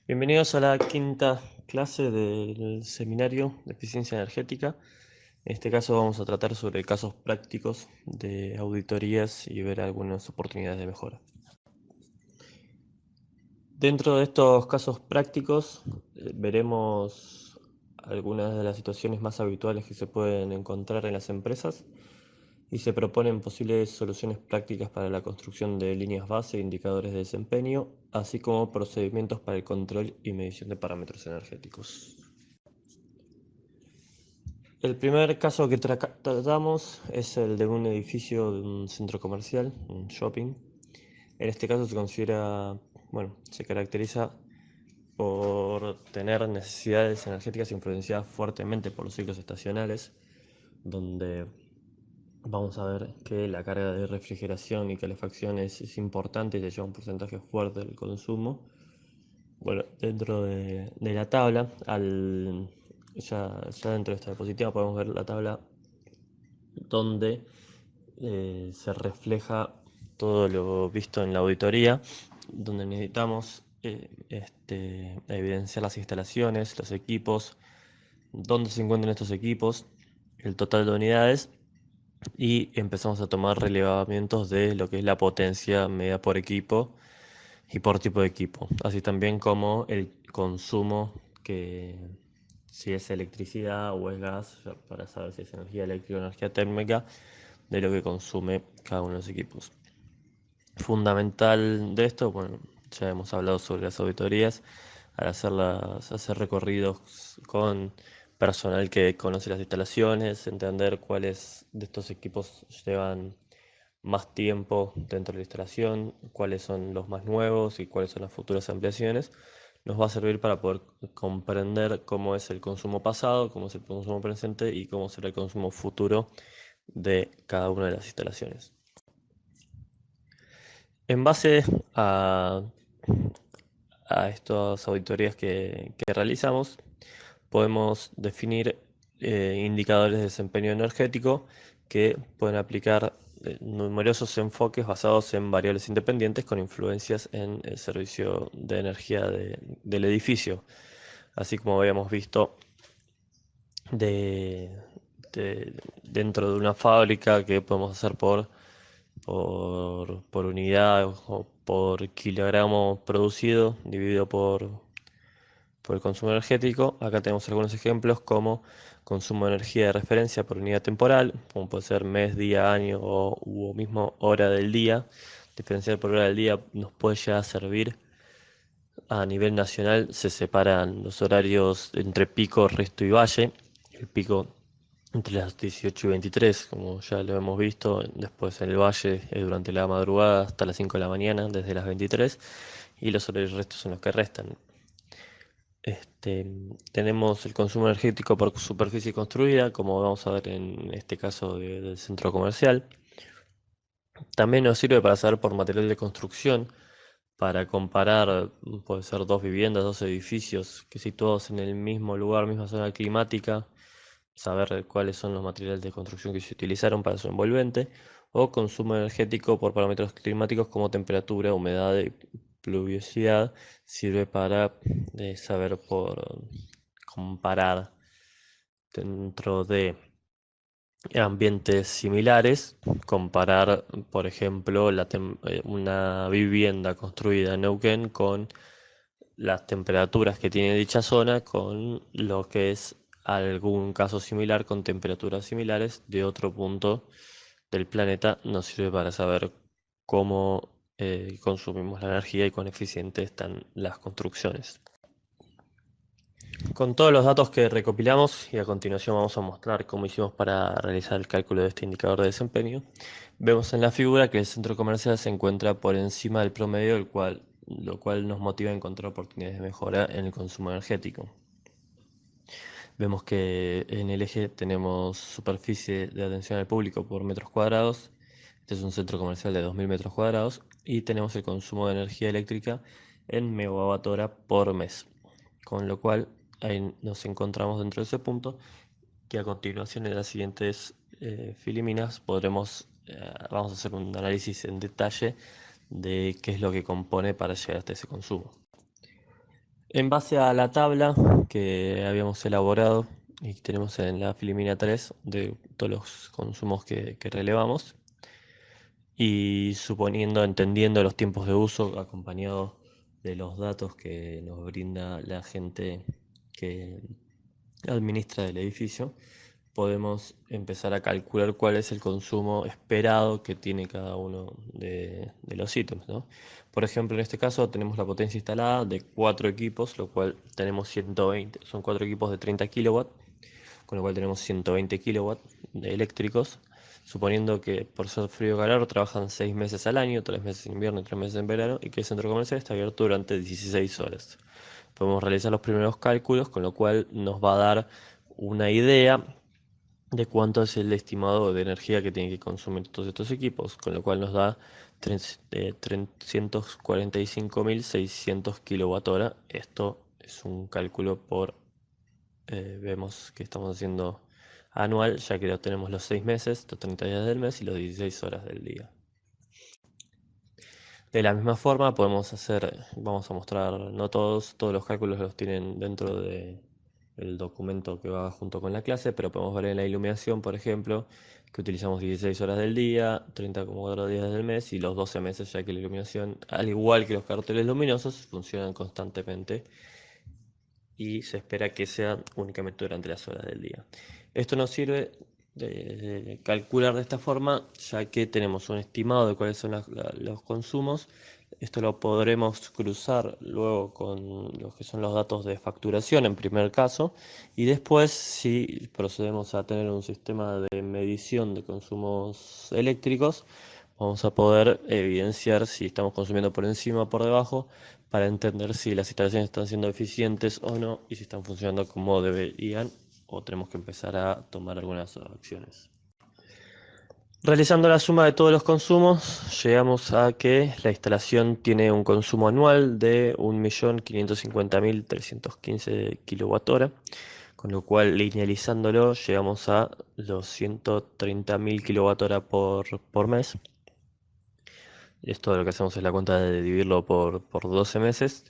Bienvenidos a la quinta clase del seminario de eficiencia energética. En este caso vamos a tratar sobre casos prácticos de auditorías y ver algunas oportunidades de mejora. Dentro de estos casos prácticos veremos algunas de las situaciones más habituales que se pueden encontrar en las empresas y se proponen posibles soluciones prácticas para la construcción de líneas base e indicadores de desempeño, así como procedimientos para el control y medición de parámetros energéticos. El primer caso que tratamos es el de un edificio de un centro comercial, un shopping. En este caso se caracteriza por tener necesidades energéticas influenciadas fuertemente por los ciclos estacionales, donde vamos a ver que la carga de refrigeración y calefacción es importante y se lleva un porcentaje fuerte del consumo. Bueno, dentro de la tabla, ya dentro de esta diapositiva podemos ver la tabla donde se refleja todo lo visto en la auditoría, donde necesitamos evidenciar las instalaciones, los equipos, dónde se encuentran estos equipos, el total de unidades y empezamos a tomar relevamientos de lo que es la potencia medida por equipo y por tipo de equipo, así también como el consumo, que si es electricidad o es gas, para saber si es energía eléctrica o energía térmica, de lo que consume cada uno de los equipos. Fundamental de esto, bueno, ya hemos hablado sobre las auditorías, al hacer recorridos con personal que conoce las instalaciones, entender cuáles de estos equipos llevan más tiempo dentro de la instalación, cuáles son los más nuevos y cuáles son las futuras ampliaciones, nos va a servir para poder comprender cómo es el consumo pasado, cómo es el consumo presente y cómo será el consumo futuro de cada una de las instalaciones. En base a, a estas auditorías que realizamos, podemos definir indicadores de desempeño energético que pueden aplicar numerosos enfoques basados en variables independientes con influencias en el servicio de energía del edificio. Así como habíamos visto de, dentro de una fábrica, que podemos hacer por unidad o por kilogramo producido dividido por el consumo energético. Acá tenemos algunos ejemplos como consumo de energía de referencia por unidad temporal, como puede ser mes, día, año o mismo hora del día. Diferencial por hora del día nos puede ya servir. A nivel nacional se separan los horarios entre pico, resto y valle. El pico entre las 18 y 23, como ya lo hemos visto. Después en el valle durante la madrugada hasta las 5 de la mañana, desde las 23. Y los horarios restos son los que restan. Tenemos el consumo energético por superficie construida, como vamos a ver en este caso del centro comercial. También nos sirve para saber por material de construcción, para comparar, puede ser dos viviendas, dos edificios que situados en el mismo lugar, misma zona climática, saber cuáles son los materiales de construcción que se utilizaron para su envolvente, o consumo energético por parámetros climáticos como temperatura, humedad y pluviosidad, sirve para saber por comparar dentro de ambientes similares, comparar, por ejemplo, una vivienda construida en Neuquén con las temperaturas que tiene dicha zona con lo que es algún caso similar con temperaturas similares de otro punto del planeta. Nos sirve para saber cómo consumimos la energía y cuán eficientes están las construcciones. Con todos los datos que recopilamos, y a continuación vamos a mostrar cómo hicimos para realizar el cálculo de este indicador de desempeño, vemos en la figura que el centro comercial se encuentra por encima del promedio, lo cual nos motiva a encontrar oportunidades de mejora en el consumo energético. Vemos que en el eje tenemos superficie de atención al público por metros cuadrados. Este es un centro comercial de 2000 metros cuadrados y tenemos el consumo de energía eléctrica en megawatt hora por mes, con lo cual ahí nos encontramos dentro de ese punto, que a continuación en las siguientes filiminas vamos a hacer un análisis en detalle de qué es lo que compone para llegar hasta ese consumo. En base a la tabla que habíamos elaborado y que tenemos en la Filmina 3 de todos los consumos que relevamos, y suponiendo, entendiendo los tiempos de uso acompañado de los datos que nos brinda la gente que administra el edificio, podemos empezar a calcular cuál es el consumo esperado que tiene cada uno de los ítems, ¿no? Por ejemplo, en este caso tenemos la potencia instalada de 4 equipos, lo cual tenemos 120, son 4 equipos de 30 kilowatts, con lo cual tenemos 120 kilowatts de eléctricos, suponiendo que por ser frío o calor trabajan 6 meses al año, 3 meses en invierno y 3 meses en verano, y que el centro comercial está abierto durante 16 horas. Podemos realizar los primeros cálculos, con lo cual nos va a dar una idea de cuánto es el estimado de energía que tienen que consumir todos estos equipos, con lo cual nos da 345.600 kWh. Esto es un cálculo por, vemos que estamos haciendo anual, ya que lo tenemos los 6 meses, los 30 días del mes y los 16 horas del día. De la misma forma podemos hacer, vamos a mostrar, no todos los cálculos los tienen dentro del documento que va junto con la clase, pero podemos ver en la iluminación, por ejemplo, que utilizamos 16 horas del día, 30,4 días del mes y los 12 meses, ya que la iluminación, al igual que los carteles luminosos, funcionan constantemente y se espera que sea únicamente durante las horas del día. Esto nos sirve de calcular de esta forma, ya que tenemos un estimado de cuáles son los consumos. Esto lo podremos cruzar luego con lo que son los datos de facturación en primer caso, y después, si procedemos a tener un sistema de medición de consumos eléctricos, vamos a poder evidenciar si estamos consumiendo por encima o por debajo, para entender si las instalaciones están siendo eficientes o no y si están funcionando como deberían, o tenemos que empezar a tomar algunas acciones. Realizando la suma de todos los consumos, llegamos a que la instalación tiene un consumo anual de 1.550.315 kWh, con lo cual linealizándolo llegamos a los 130.000 kWh por mes. Esto lo que hacemos es la cuenta de dividirlo por 12 meses.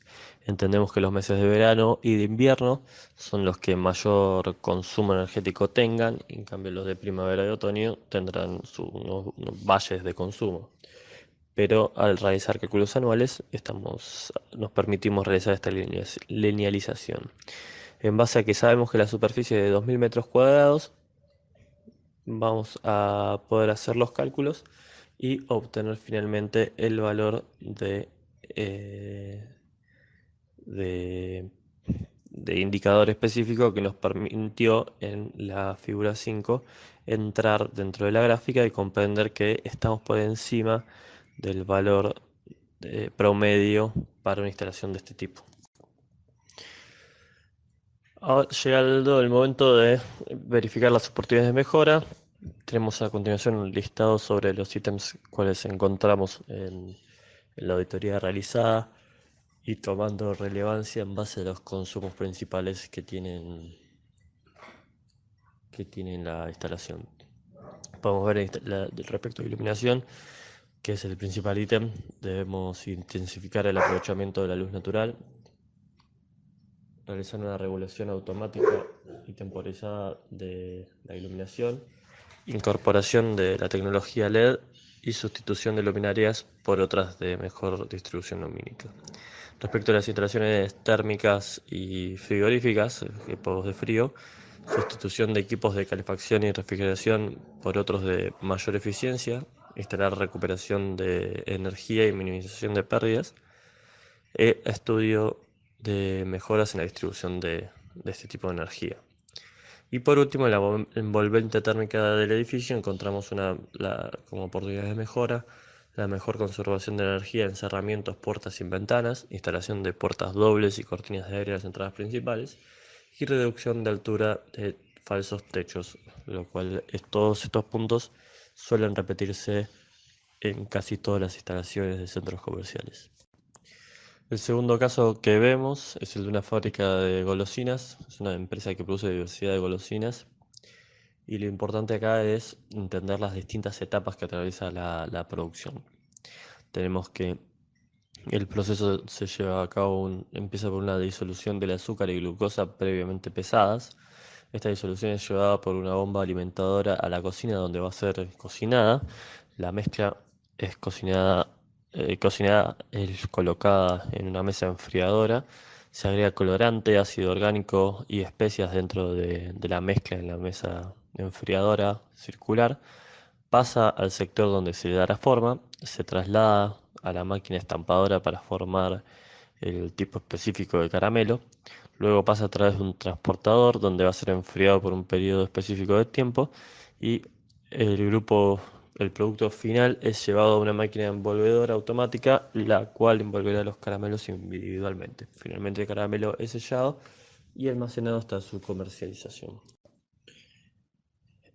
Entendemos que los meses de verano y de invierno son los que mayor consumo energético tengan, en cambio los de primavera y otoño tendrán unos valles de consumo. Pero al realizar cálculos anuales nos permitimos realizar esta linealización. En base a que sabemos que la superficie es de 2.000 metros cuadrados, vamos a poder hacer los cálculos y obtener finalmente el valor eh, de, de indicador específico que nos permitió en la figura 5 entrar dentro de la gráfica y comprender que estamos por encima del valor promedio para una instalación de este tipo. Ahora llegado el momento de verificar las oportunidades de mejora. Tenemos a continuación un listado sobre los ítems cuales encontramos en la auditoría realizada y tomando relevancia en base a los consumos principales que tienen la instalación. Podemos ver respecto a iluminación, que es el principal ítem. Debemos intensificar el aprovechamiento de la luz natural, realizar una regulación automática y temporizada de la iluminación, incorporación de la tecnología LED y sustitución de luminarias por otras de mejor distribución lumínica. Respecto a las instalaciones térmicas y frigoríficas, equipos de frío, sustitución de equipos de calefacción y refrigeración por otros de mayor eficiencia, instalar recuperación de energía y minimización de pérdidas, estudio de mejoras en la distribución de este tipo de energía. Y por último, en la envolvente térmica del edificio encontramos como oportunidades de mejora, la mejor conservación de energía en cerramientos, puertas y ventanas, instalación de puertas dobles y cortinas de aire en las entradas principales, y reducción de altura de falsos techos, lo cual todos estos puntos suelen repetirse en casi todas las instalaciones de centros comerciales. El segundo caso que vemos es el de una fábrica de golosinas. Es una empresa que produce diversidad de golosinas. Y lo importante acá es entender las distintas etapas que atraviesa la producción. Tenemos que El proceso se lleva a cabo, empieza por una disolución del azúcar y glucosa previamente pesadas. Esta disolución es llevada por una bomba alimentadora a la cocina donde va a ser cocinada. La mezcla es cocinada es colocada en una mesa enfriadora. Se agrega colorante, ácido orgánico y especias dentro de la mezcla en la mesa enfriadora circular. Pasa al sector donde se le dará forma, se traslada a la máquina estampadora para formar el tipo específico de caramelo. Luego pasa a través de un transportador donde va a ser enfriado por un periodo específico de tiempo y el producto final es llevado a una máquina envolvedora automática, la cual envolverá los caramelos individualmente. Finalmente el caramelo es sellado y almacenado hasta su comercialización.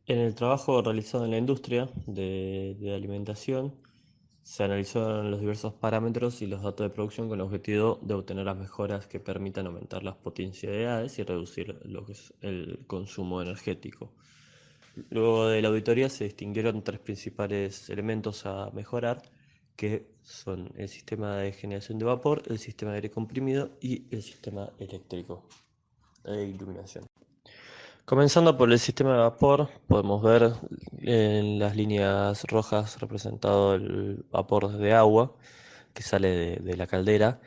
En el trabajo realizado en la industria de alimentación, se analizaron los diversos parámetros y los datos de producción con el objetivo de obtener las mejoras que permitan aumentar las potencialidades y reducir lo que es el consumo energético. Luego de la auditoría se distinguieron tres principales elementos a mejorar, que son el sistema de generación de vapor, el sistema de aire comprimido y el sistema eléctrico e iluminación. Comenzando por el sistema de vapor, podemos ver en las líneas rojas representado el vapor de agua que sale de la caldera.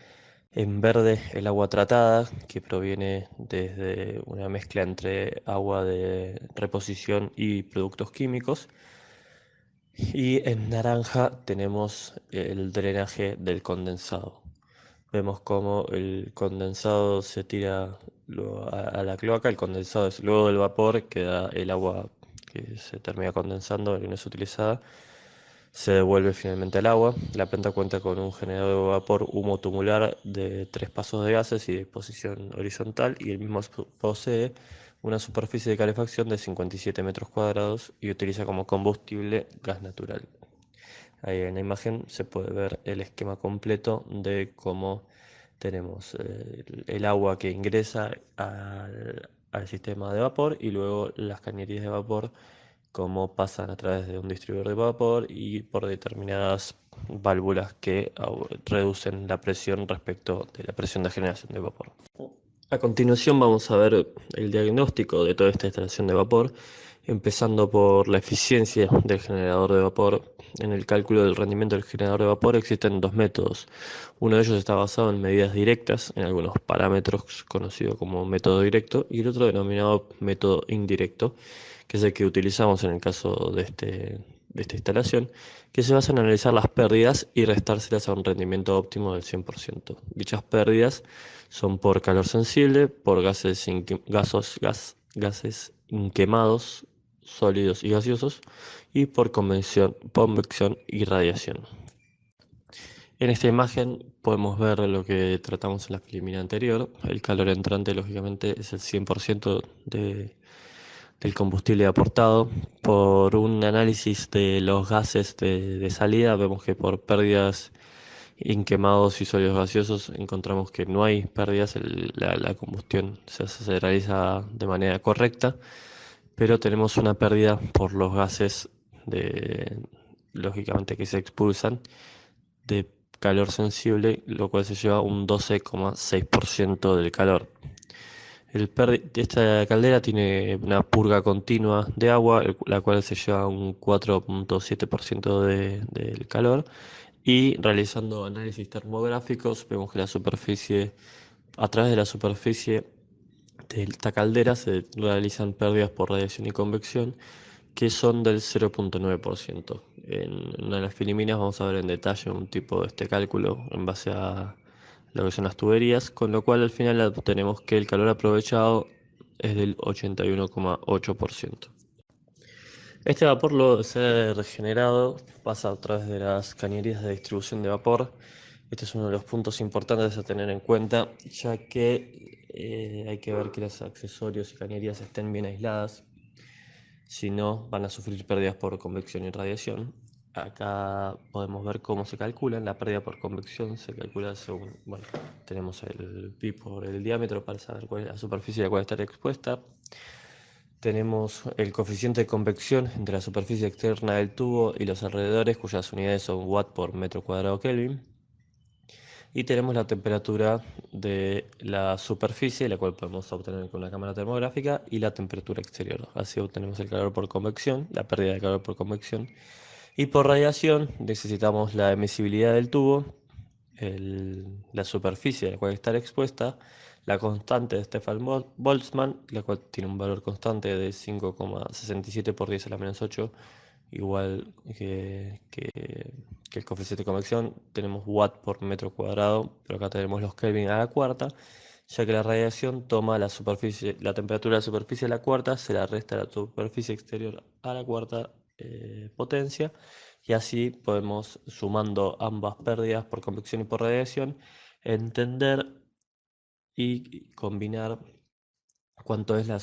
En verde el agua tratada, que proviene desde una mezcla entre agua de reposición y productos químicos. Y en naranja tenemos el drenaje del condensado. Vemos cómo el condensado se tira a la cloaca, el condensado es luego del vapor, queda el agua que se termina condensando, que no es utilizada, se devuelve finalmente al agua. La planta cuenta con un generador de vapor humo tumular de 3 pasos de gases y de posición horizontal, y el mismo posee una superficie de calefacción de 57 metros cuadrados y utiliza como combustible gas natural. Ahí en la imagen se puede ver el esquema completo de cómo tenemos el agua que ingresa al sistema de vapor y luego las cañerías de vapor, cómo pasan a través de un distribuidor de vapor y por determinadas válvulas que reducen la presión respecto de la presión de generación de vapor. A continuación vamos a ver el diagnóstico de toda esta instalación de vapor, empezando por la eficiencia del generador de vapor. En el cálculo del rendimiento del generador de vapor existen dos métodos. Uno de ellos está basado en medidas directas, en algunos parámetros conocido como método directo, y el otro denominado método indirecto, que es el que utilizamos en el caso de esta instalación, que se basa en analizar las pérdidas y restárselas a un rendimiento óptimo del 100%. Dichas pérdidas son por calor sensible, por gases inquemados, sólidos y gaseosos, y por convección y radiación. En esta imagen podemos ver lo que tratamos en la preliminar anterior. El calor entrante, lógicamente, es el 100% del combustible aportado. Por un análisis de los gases de salida, vemos que por pérdidas en quemados y sólidos gaseosos encontramos que no hay pérdidas, la combustión se realiza de manera correcta, pero tenemos una pérdida por los gases lógicamente que se expulsan de calor sensible, lo cual se lleva un 12,6% del calor. Esta caldera tiene una purga continua de agua, la cual se lleva un 4,7% del calor, y realizando análisis termográficos vemos que a través de la superficie de esta caldera se realizan pérdidas por radiación y convección que son del 0,9%. En una de las filiminas vamos a ver en detalle un tipo de este cálculo en base a lo que son las tuberías, con lo cual al final obtenemos que el calor aprovechado es del 81,8%. Este vapor luego de ser regenerado pasa a través de las cañerías de distribución de vapor. Este es uno de los puntos importantes a tener en cuenta, ya que hay que ver que los accesorios y cañerías estén bien aisladas, si no van a sufrir pérdidas por convección y radiación. Acá podemos ver cómo se calculan. La pérdida por convección se calcula según, bueno, tenemos el pi por el diámetro para saber cuál es la superficie a la cual estar expuesta. Tenemos el coeficiente de convección entre la superficie externa del tubo y los alrededores, cuyas unidades son watt por metro cuadrado Kelvin. y tenemos la temperatura de la superficie, la cual podemos obtener con una cámara termográfica, y la temperatura exterior. Así obtenemos el calor por convección, la pérdida de calor por convección. Y por radiación necesitamos la emisibilidad del tubo, la superficie a la cual está expuesta, la constante de Stefan Boltzmann, la cual tiene un valor constante de 5,67 por 10 a la menos 8, igual que el coeficiente de convección. Tenemos watt por metro cuadrado, pero acá tenemos los Kelvin a la cuarta, ya que la radiación toma la superficie, la temperatura de la superficie a la cuarta, se la resta a la superficie exterior a la cuarta potencia, y así podemos, sumando ambas pérdidas por convección y por radiación, entender y combinar cuánto es la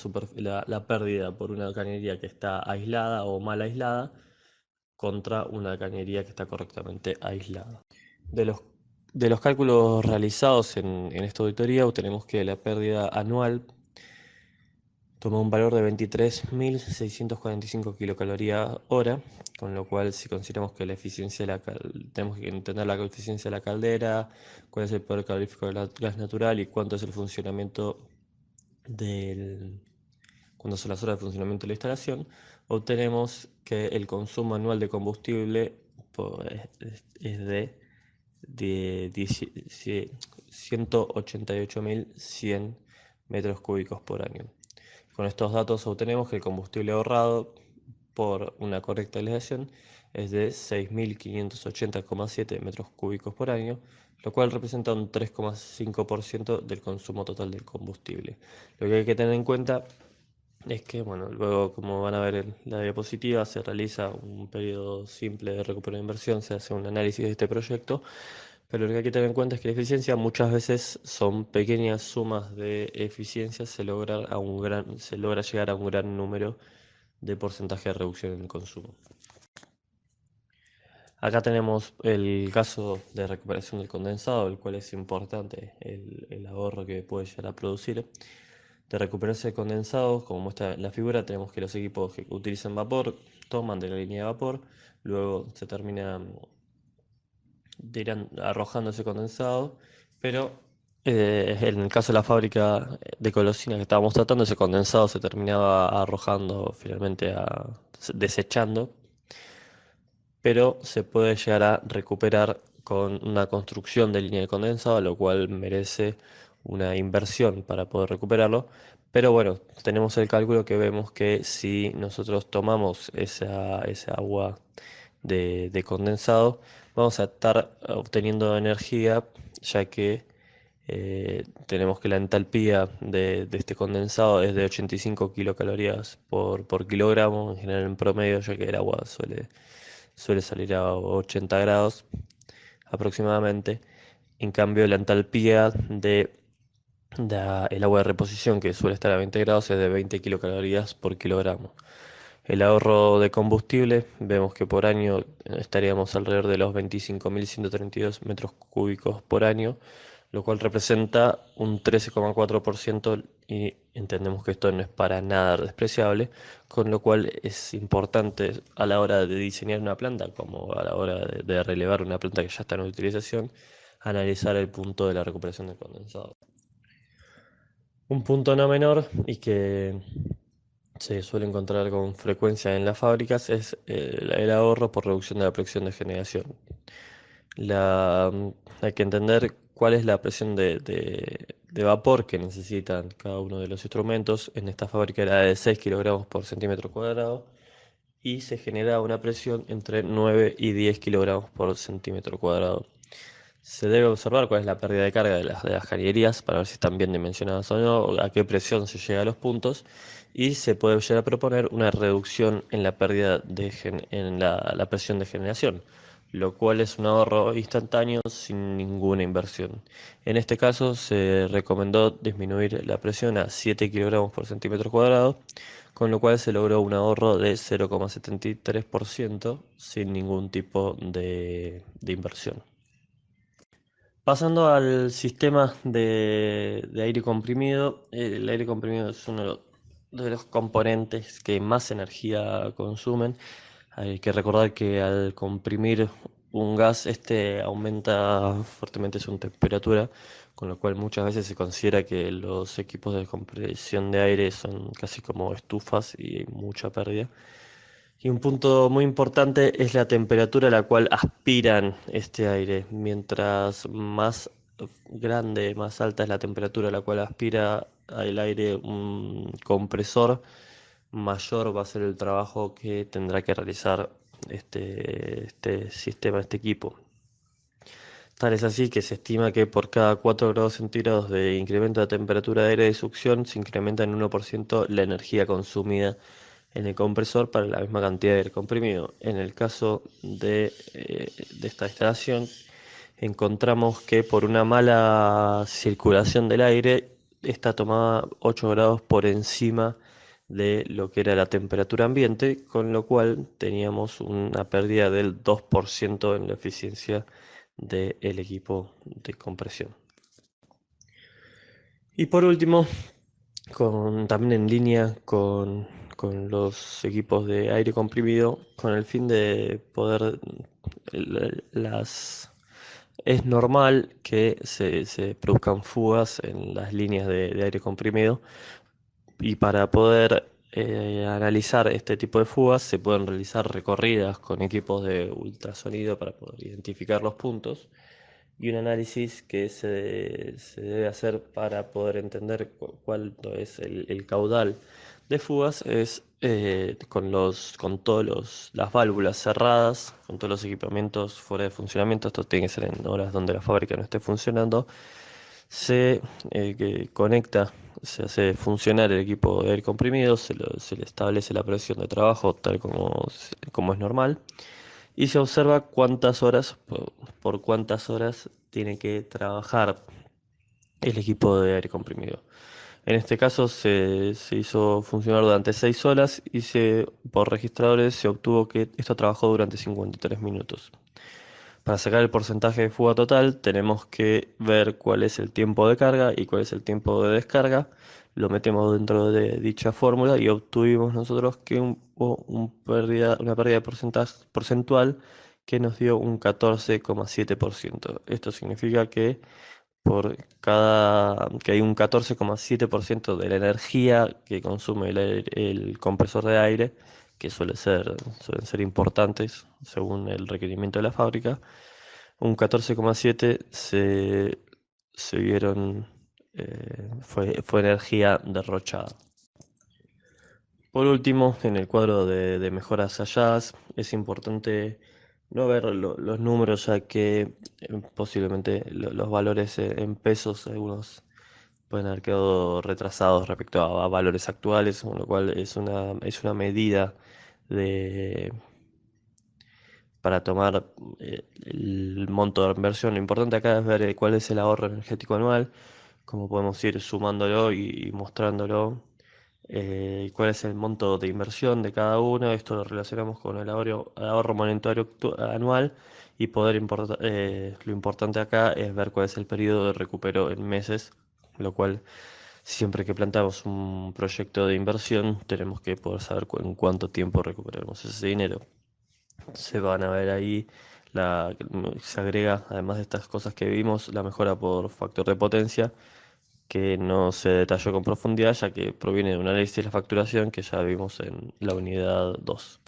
pérdida por una cañería que está aislada o mal aislada contra una cañería que está correctamente aislada. De los, de los cálculos realizados en esta auditoría, obtenemos que la pérdida anual toma un valor de 23.645 kilocalorías hora, con lo cual, si consideramos que la eficiencia de tenemos que entender la eficiencia de la caldera, cuál es el poder calorífico del gas natural y cuánto es el funcionamiento del, cuándo son las horas de funcionamiento de la instalación, obtenemos que el consumo anual de combustible es de 188.100 metros cúbicos por año. Con estos datos obtenemos que el combustible ahorrado por una correcta utilización es de 6.580,7 metros cúbicos por año, lo cual representa un 3,5% del consumo total del combustible. Lo que hay que tener en cuenta es que, bueno, luego, como van a ver en la diapositiva, se realiza un periodo simple de recuperación de inversión, se hace un análisis de este proyecto, pero lo que hay que tener en cuenta es que la eficiencia muchas veces son pequeñas sumas de eficiencia, se logra llegar a un gran número de porcentaje de reducción en el consumo. Acá tenemos el caso de recuperación del condensado, el cual es importante el ahorro que puede llegar a producir. De recuperarse el condensado, como muestra la figura, tenemos que los equipos que utilizan vapor toman de la línea de vapor, luego se termina irán arrojando ese condensado, pero en el caso de la fábrica de Colosina que estábamos tratando, ese condensado se terminaba arrojando finalmente, desechando, pero se puede llegar a recuperar con una construcción de línea de condensado, lo cual merece una inversión para poder recuperarlo. Pero bueno, tenemos el cálculo que vemos que si nosotros tomamos esa agua de condensado, vamos a estar obteniendo energía, ya que tenemos que la entalpía de este condensado es de 85 kilocalorías por kilogramo, en general en promedio, ya que el agua suele salir a 80 grados aproximadamente. En cambio, la entalpía el agua de reposición, que suele estar a 20 grados, es de 20 kilocalorías por kilogramo. El ahorro de combustible, vemos que por año estaríamos alrededor de los 25.132 metros cúbicos por año, lo cual representa un 13,4%, y entendemos que esto no es para nada despreciable, con lo cual es importante a la hora de diseñar una planta, como a la hora de relevar una planta que ya está en utilización, analizar el punto de la recuperación del condensado. Un punto no menor y que se suele encontrar con frecuencia en las fábricas es el ahorro por reducción de la presión de generación. Hay que entender cuál es la presión de vapor que necesitan cada uno de los instrumentos. En esta fábrica era de 6 kilogramos por centímetro cuadrado y se genera una presión entre 9 y 10 kilogramos por centímetro cuadrado. Se debe observar cuál es la pérdida de carga de las cañerías para ver si están bien dimensionadas o no, a qué presión se llega a los puntos, y se puede llegar a proponer una reducción en la pérdida en la presión de generación, lo cual es un ahorro instantáneo sin ninguna inversión. En este caso se recomendó disminuir la presión a 7 kilogramos por centímetro cuadrado, con lo cual se logró un ahorro de 0,73% sin ningún tipo de inversión. Pasando al sistema de aire comprimido, el aire comprimido es uno de los componentes que más energía consumen. Hay que recordar que al comprimir un gas aumenta fuertemente su temperatura, con lo cual muchas veces se considera que los equipos de compresión de aire son casi como estufas y hay mucha pérdida. Y un punto muy importante es la temperatura a la cual aspiran este aire. Mientras más grande, más alta es la temperatura a la cual aspira el aire un compresor, mayor va a ser el trabajo que tendrá que realizar este sistema, este equipo. Tal es así que se estima que por cada 4 grados centígrados de incremento de temperatura de aire de succión se incrementa en 1% la energía consumida en el compresor para la misma cantidad de aire comprimido. En el caso de esta instalación, encontramos que por una mala circulación del aire está tomada 8 grados por encima de lo que era la temperatura ambiente, con lo cual teníamos una pérdida del 2% en la eficiencia del equipo de compresión. Y por último, también en línea con los equipos de aire comprimido, con el fin de poder, las, es normal que se produzcan fugas en las líneas de aire comprimido y para poder analizar este tipo de fugas se pueden realizar recorridas con equipos de ultrasonido para poder identificar los puntos y un análisis que se debe hacer para poder entender cuál es el caudal de fugas es con todas las válvulas cerradas, con todos los equipamientos fuera de funcionamiento. Esto tiene que ser en horas donde la fábrica no esté funcionando. Se que conecta, se hace funcionar el equipo de aire comprimido, se le establece la presión de trabajo tal como es normal y se observa cuántas horas, por cuántas horas tiene que trabajar el equipo de aire comprimido. En este caso se hizo funcionar durante 6 horas y por registradores se obtuvo que esto trabajó durante 53 minutos. Para sacar el porcentaje de fuga total tenemos que ver cuál es el tiempo de carga y cuál es el tiempo de descarga. Lo metemos dentro de dicha fórmula y obtuvimos nosotros que hubo una pérdida de porcentaje porcentual que nos dio un 14,7%. Esto significa que que hay un 14,7% de la energía que consume el compresor de aire, que suelen ser importantes según el requerimiento de la fábrica, un 14,7 se vieron, fue energía derrochada. Por último, en el cuadro de mejoras halladas, es importante no ver los números, ya que posiblemente los valores en pesos, algunos pueden haber quedado retrasados respecto a valores actuales, con lo cual es una medida de, para tomar el monto de inversión. Lo importante acá es ver cuál es el ahorro energético anual, cómo podemos ir sumándolo y mostrándolo, cuál es el monto de inversión de cada uno. Esto lo relacionamos con el ahorro monetario anual y lo importante acá es ver cuál es el periodo de recupero en meses, lo cual siempre que planteamos un proyecto de inversión tenemos que poder saber en cuánto tiempo recuperaremos ese dinero. Se van a ver ahí, se agrega, además de estas cosas que vimos, la mejora por factor de potencia, que no se detalló con profundidad, ya que proviene de un análisis de la facturación que ya vimos en la unidad 2.